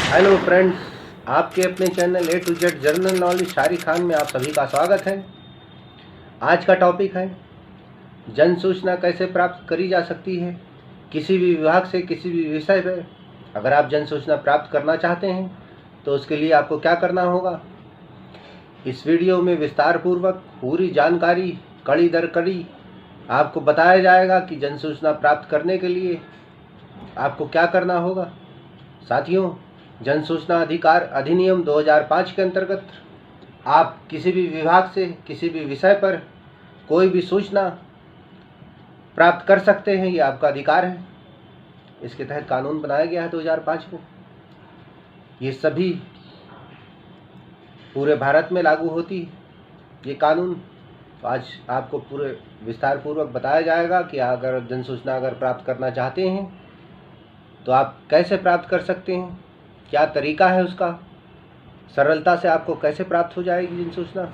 Hello friends, आपके अपने channel A to Z general knowledge Shariq Khan में आप सभी का स्वागत है। आज का टॉपिक है जन सूचना कैसे प्राप्त करी जा सकती है किसी भी विभाग से किसी भी विषय पर। अगर आप जन सूचना प्राप्त करना चाहते हैं तो उसके लिए आपको क्या करना होगा। इस वीडियो में विस्तार पूर्वक पूरी जानकारी कड़ी दर कड़ी आपको बताया जाएगा कि जन सूचना प्राप्त करने के लिए आपको क्या करना होगा। साथियों, जन सूचना अधिकार अधिनियम 2005 के अंतर्गत आप किसी भी विभाग से किसी भी विषय पर कोई भी सूचना प्राप्त कर सकते हैं, ये आपका अधिकार है। इसके तहत कानून बनाया गया है 2005 में। ये सभी पूरे भारत में लागू होती है ये कानून। तो आज आपको पूरे विस्तार पूर्वक बताया जाएगा कि अगर जन सूचना अगर प्राप्त करना चाहते हैं तो आप कैसे प्राप्त कर सकते हैं, क्या तरीका है उसका, सरलता से आपको कैसे प्राप्त हो जाएगी जन सूचना।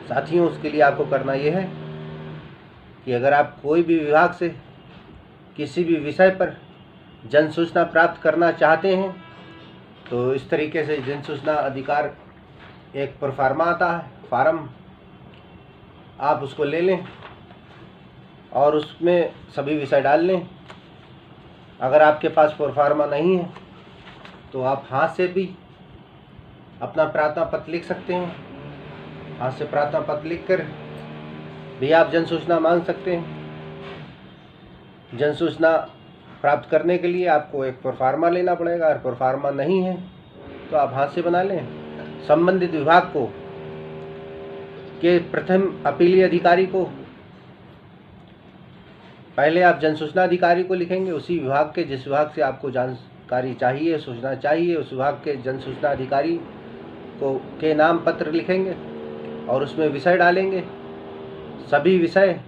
साथियों, उसके लिए आपको करना यह है कि अगर आप कोई भी विभाग से किसी भी विषय पर जन सूचना प्राप्त करना चाहते हैं तो इस तरीके से जन सूचना अधिकार एक प्रोफार्मा आता है, फार्म, आप उसको ले लें और उसमें सभी विषय डाल लें। अगर आपके पास प्रोफार्मा नहीं है तो आप हाथ से भी अपना प्रार्थना पत्र लिख सकते हैं। हाथ से प्रार्थना पत्र लिख कर भी आप जन सूचना मांग सकते हैं। जन सूचना प्राप्त करने के लिए आपको एक प्रोफार्मा लेना पड़ेगा। अगर प्रोफार्मा नहीं है तो आप हाथ से बना लें। संबंधित विभाग को के प्रथम अपीलीय अधिकारी को पहले आप जन सूचना अधिकारी को लिखेंगे। उसी विभाग के जिस विभाग से आपको जानकारी चाहिए, सूचना चाहिए, उस विभाग के जन सूचना अधिकारी को के नाम पत्र लिखेंगे और उसमें विषय डालेंगे। सभी विषय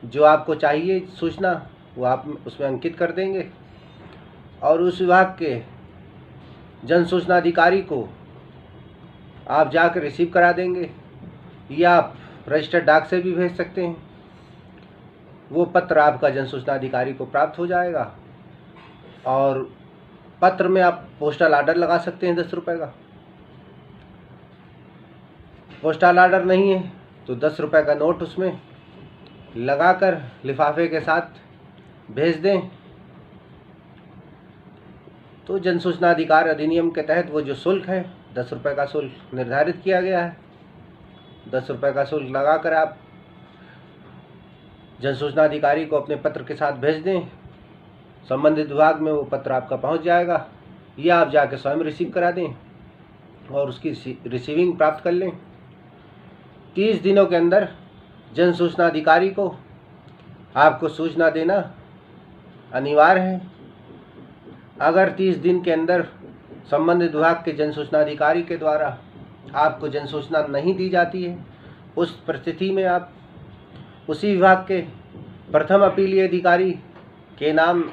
जो आपको चाहिए सूचना वो आप उसमें अंकित कर देंगे और उस विभाग के जन सूचना अधिकारी को आप जाकर रिसीव करा देंगे, या आप रजिस्टर्ड डाक से भी भेज सकते हैं। वो पत्र आपका जन सूचना अधिकारी को प्राप्त हो जाएगा और पत्र में आप पोस्टल आर्डर लगा सकते हैं 10 रुपये का। पोस्टल आर्डर नहीं है तो 10 रुपये का नोट उसमें लगाकर लिफाफे के साथ भेज दें। तो जन सूचना अधिकार अधिनियम के तहत वो जो शुल्क है 10 रुपये का शुल्क निर्धारित किया गया है। 10 रुपये का शुल्क लगाकर आप जन सूचना अधिकारी को अपने पत्र के साथ भेज दें। संबंधित विभाग में वो पत्र आपका पहुंच जाएगा, या आप जाके स्वयं रिसीव करा दें और उसकी रिसीविंग प्राप्त कर लें। 30 दिनों के अंदर जन सूचना अधिकारी को आपको सूचना देना अनिवार्य है। अगर 30 दिन के अंदर संबंधित विभाग के जन सूचना अधिकारी के द्वारा आपको जन सूचना नहीं दी जाती है, उस परिस्थिति में आप उसी विभाग के प्रथम अपीलीय अधिकारी के नाम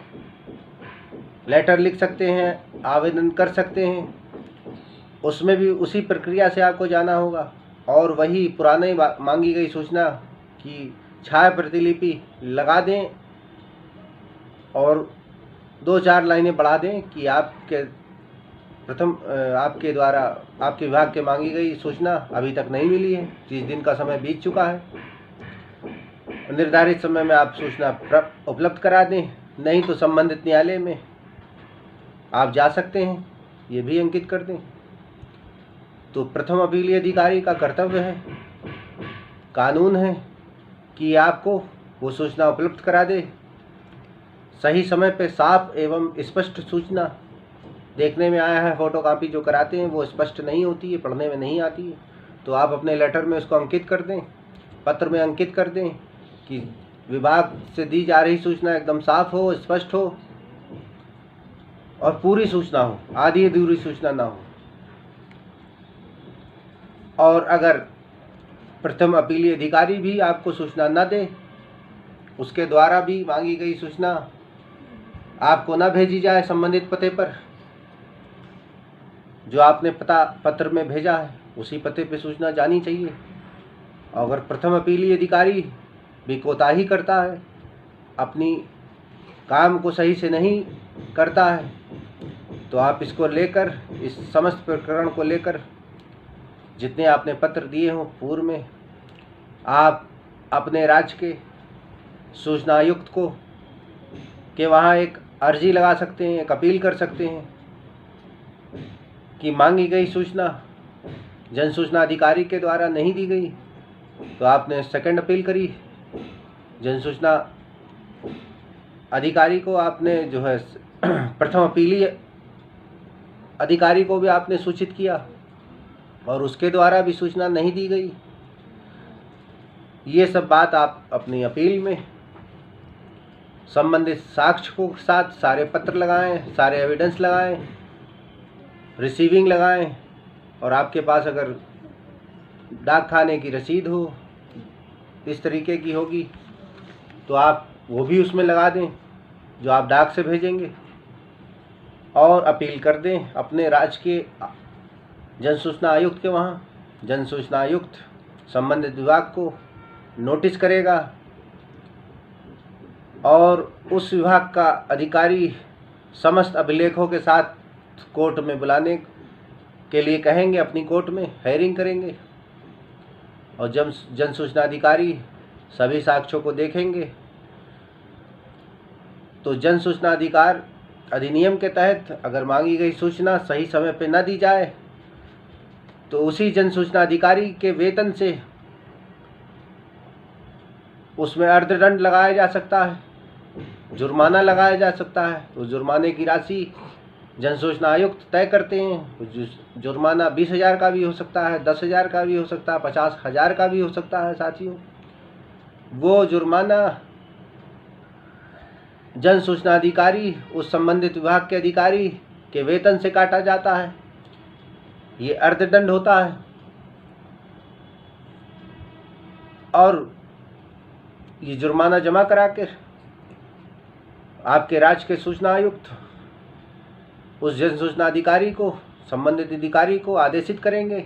लेटर लिख सकते हैं, आवेदन कर सकते हैं। उसमें भी उसी प्रक्रिया से आपको जाना होगा और वही पुराने मांगी गई सूचना की छाया प्रतिलिपि लगा दें और 2-4 लाइनें बढ़ा दें कि आपके आपके द्वारा आपके विभाग के मांगी गई सूचना अभी तक नहीं मिली है, 30 दिन का समय बीत चुका है। निर्धारित समय में आप सूचना उपलब्ध करा दें, नहीं तो संबंधित न्यायालय में आप जा सकते हैं, ये भी अंकित कर दें। तो प्रथम अपीलीय अधिकारी का कर्तव्य है, कानून है कि आपको वो सूचना उपलब्ध करा दे सही समय पे। साफ एवं स्पष्ट सूचना देखने में आया है, फोटोकॉपी जो कराते हैं वो स्पष्ट नहीं होती है, पढ़ने में नहीं आती है। तो आप अपने लेटर में उसको अंकित कर दें, पत्र में अंकित कर दें कि विभाग से दी जा रही सूचना एकदम साफ हो, स्पष्ट हो और पूरी सूचना हो, आधी अधूरी सूचना ना हो। और अगर प्रथम अपीलीय अधिकारी भी आपको सूचना न दे, उसके द्वारा भी मांगी गई सूचना आपको न भेजी जाए संबंधित पते पर, जो आपने पत्र में भेजा है उसी पते पे सूचना जानी चाहिए। अगर प्रथम अपीलीय अधिकारी भी कोताही करता है, अपनी काम को सही से नहीं करता है तो आप इसको लेकर, इस समस्त प्रकरण को लेकर जितने आपने पत्र दिए हों पूर्व में, आप अपने राज्य के सूचना आयुक्त को के वहाँ एक अर्जी लगा सकते हैं, एक अपील कर सकते हैं कि मांगी गई सूचना जन सूचना अधिकारी के द्वारा नहीं दी गई। तो आपने सेकंड अपील करी, जन सूचना अधिकारी को आपने जो है प्रथम अपीली अधिकारी को भी आपने सूचित किया और उसके द्वारा भी सूचना नहीं दी गई। ये सब बात आप अपनी अपील में संबंधित साक्ष्य को साथ सारे पत्र लगाएं, सारे एविडेंस लगाएं, रिसीविंग लगाएं, और आपके पास अगर डाक खाने की रसीद हो इस तरीके की होगी तो आप वो भी उसमें लगा दें जो आप डाक से भेजेंगे, और अपील कर दें अपने राज्य के जन सूचना आयुक्त के वहाँ। जन सूचना आयुक्त संबंधित विभाग को नोटिस करेगा और उस विभाग का अधिकारी समस्त अभिलेखों के साथ कोर्ट में बुलाने के लिए कहेंगे, अपनी कोर्ट में हेयरिंग करेंगे, और जब जन सूचना अधिकारी सभी साक्ष्यों को देखेंगे तो जन सूचना अधिकार अधिनियम के तहत अगर मांगी गई सूचना सही समय पर न दी जाए तो उसी जन सूचना अधिकारी के वेतन से उसमें अर्थदंड लगाया जा सकता है, जुर्माना लगाया जा सकता है। उस जुर्माने की राशि जन सूचना आयुक्त तय करते हैं। जुर्माना 20,000 का भी हो सकता है, 10,000 का भी हो सकता है, 50,000 का भी हो सकता है। साथियों, वो जुर्माना जन सूचना अधिकारी उस संबंधित विभाग के अधिकारी के वेतन से काटा जाता है। ये अर्थदंड होता है, और ये जुर्माना जमा करा के आपके राज्य के सूचना आयुक्त उस जन सूचना अधिकारी को, संबंधित अधिकारी को आदेशित करेंगे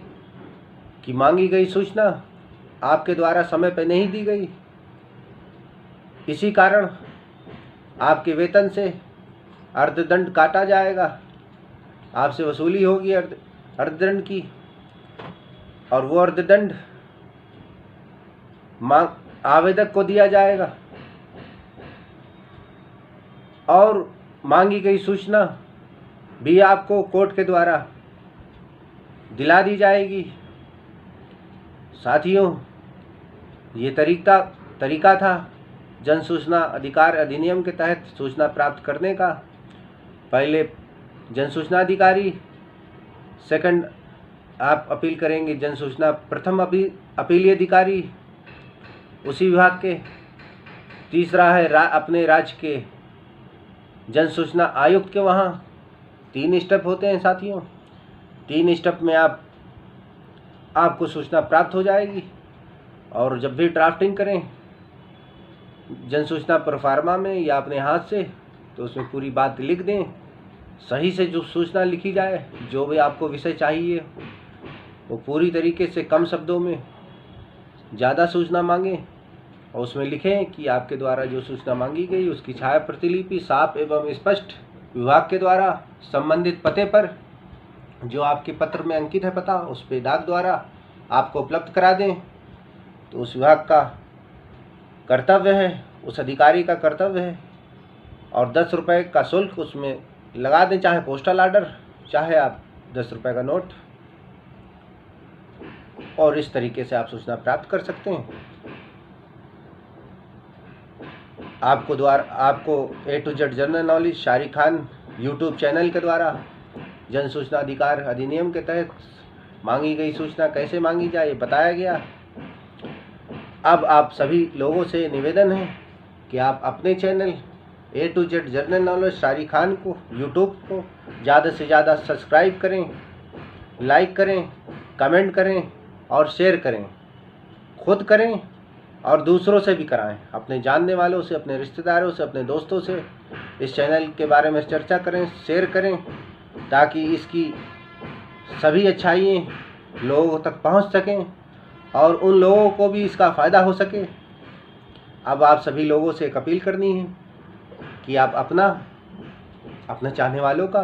कि मांगी गई सूचना आपके द्वारा समय पर नहीं दी गई, इसी कारण आपके वेतन से अर्थदंड काटा जाएगा, आपसे वसूली होगी अर्थदंड की, और वो अर्थदंड आवेदक को दिया जाएगा, और मांगी गई सूचना भी आपको कोर्ट के द्वारा दिला दी जाएगी। साथियों, ये तरीका था जन सूचना अधिकार अधिनियम के तहत सूचना प्राप्त करने का। पहले जन सूचना अधिकारी, सेकंड आप अपील करेंगे जन सूचना प्रथम अपीली अधिकारी उसी विभाग के, तीसरा है अपने राज्य के जन सूचना आयुक्त के वहाँ। 3 स्टेप होते हैं साथियों। 3 स्टेप में आपको सूचना प्राप्त हो जाएगी, और जब भी ड्राफ्टिंग करें जन सूचना प्रोफार्मा में या अपने हाथ से, तो उसमें पूरी बात लिख दें, सही से जो सूचना लिखी जाए, जो भी आपको विषय चाहिए वो पूरी तरीके से कम शब्दों में ज़्यादा सूचना मांगें, और उसमें लिखें कि आपके द्वारा जो सूचना मांगी गई उसकी छाया प्रतिलिपि साफ एवं स्पष्ट विभाग के द्वारा संबंधित पते पर, जो आपके पत्र में अंकित है पता, उस पर डाक द्वारा आपको उपलब्ध करा दें। तो उस विभाग का कर्तव्य है, उस अधिकारी का कर्तव्य है, और 10 रुपये का शुल्क उसमें लगा दें, चाहे पोस्टल ऑर्डर, चाहे आप 10 रुपये का नोट, और इस तरीके से आप सूचना प्राप्त कर सकते हैं। आपको A to Z general knowledge Shariq Khan YouTube channel के द्वारा जन सूचना अधिकार अधिनियम के तहत मांगी गई सूचना कैसे मांगी जाए बताया गया। अब आप सभी लोगों से निवेदन है कि आप अपने channel A to Z general knowledge Shariq Khan को यूट्यूब को ज़्यादा से ज़्यादा सब्सक्राइब करें, लाइक करें, कमेंट करें और शेयर करें। खुद करें और दूसरों से भी कराएं, अपने जानने वालों से, अपने रिश्तेदारों से, अपने दोस्तों से इस चैनल के बारे में चर्चा करें, शेयर करें, ताकि इसकी सभी अच्छाइयाँ लोगों तक पहुंच सकें और उन लोगों को भी इसका फ़ायदा हो सके। अब आप सभी लोगों से एक अपील करनी है कि आप अपना चाहने वालों का